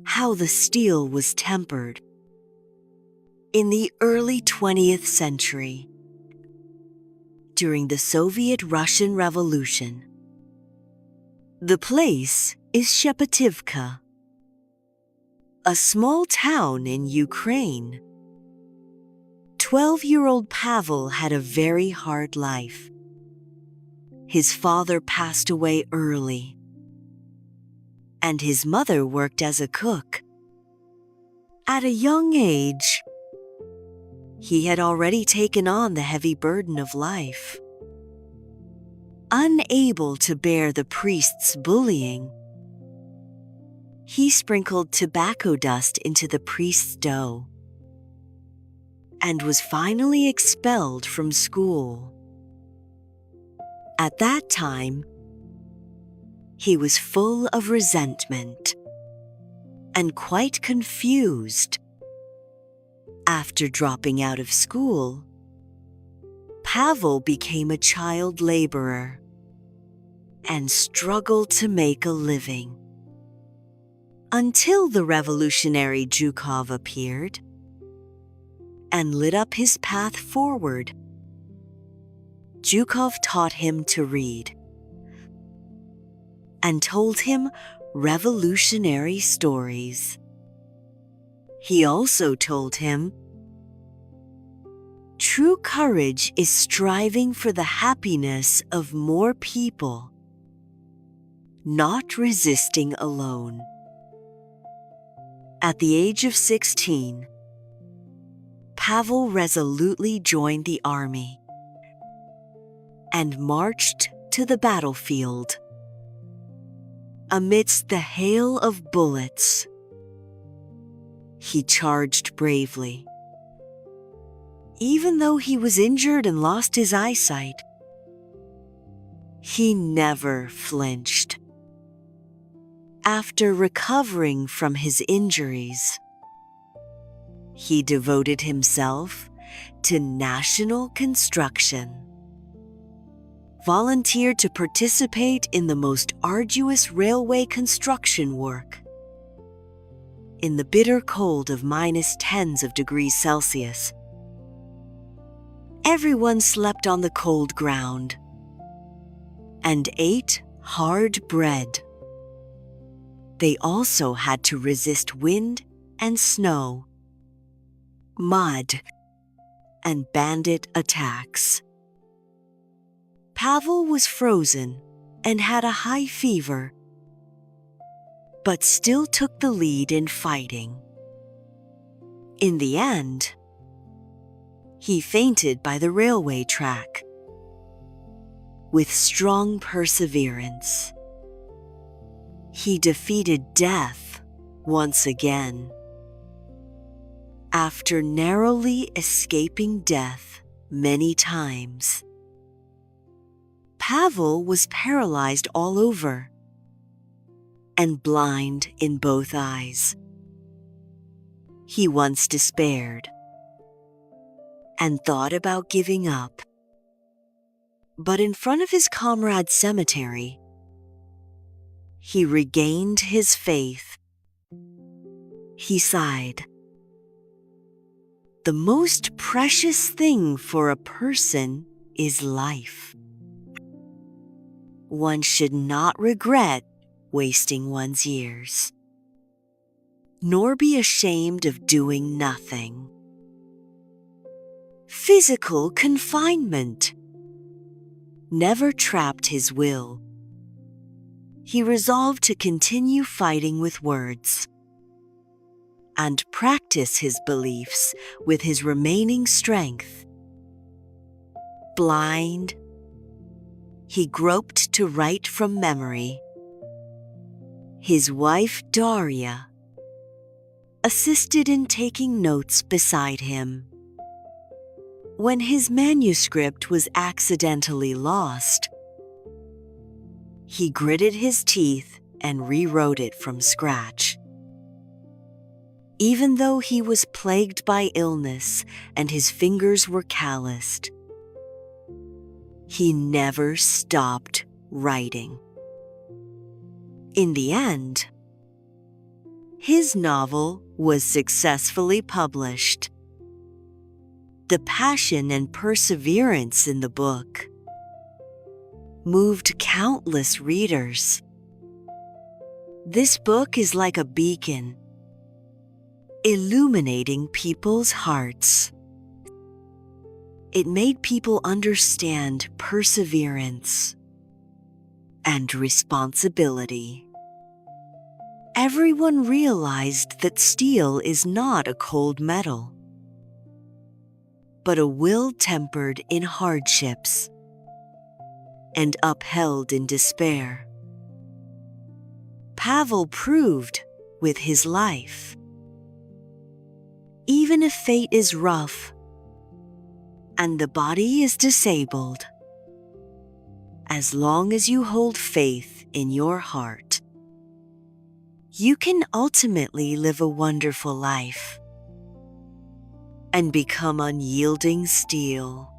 how the steel was tempered. In the early 20th century, during the Soviet-Russian Revolution, the place is Shepativka, a small town in Ukraine. 12-year-old Pavel had a very hard life. His father passed away early, and his mother worked as a cook. At a young age, he had already taken on the heavy burden of life. Unable to bear the priest's bullying, he sprinkled tobacco dust into the priest's dough and was finally expelled from school. At that time, he was full of resentment and quite confused. After dropping out of school, Pavel became a child laborer and struggled to make a living. Until the revolutionary Zhukov appeared and lit up his path forward. Zhukov taught him to read and told him revolutionary stories. He also told him, "True courage is striving for the happiness of more people, not resisting alone." At the age of 16, Pavel resolutely joined the army and marched to the battlefield. Amidst the hail of bullets, he charged bravely. Even though he was injured and lost his eyesight, he never flinched. After recovering from his injuries, he devoted himself to national construction, volunteered to participate in the most arduous railway construction work. In the bitter cold of -10s of degrees Celsius, everyone slept on the cold ground and ate hard bread. They also had to resist wind and snow, mud, and bandit attacks. Pavel was frozen and had a high fever, but still took the lead in fighting. In the end, he fainted by the railway track. With strong perseverance, he defeated death once again. After narrowly escaping death many times, Pavel was paralyzed all over and blind in both eyes. He once despaired and thought about giving up. But in front of his comrade's cemetery, he regained his faith. He sighed. "The most precious thing for a person is life. One should not regret wasting one's years, nor be ashamed of doing nothing." Physical confinement never trapped his will. He resolved to continue fighting with words and practice his beliefs with his remaining strength. Blind, he groped to write from memory. His wife, Daria, assisted in taking notes beside him. When his manuscript was accidentally lost, he gritted his teeth and rewrote it from scratch. Even though he was plagued by illness and his fingers were calloused, he never stopped writing. In the end, His novel was successfully published. The passion and perseverance in the book moved countless readers. This book is like a beacon, illuminating people's hearts. It made people understand perseverance and responsibility. Everyone realized that steel is not a cold metal, but a will tempered in hardships and upheld in despair. Pavel proved with his life. Even if fate is rough and the body is disabled, as long as you hold faith in your heart, you can ultimately live a wonderful life and become unyielding steel.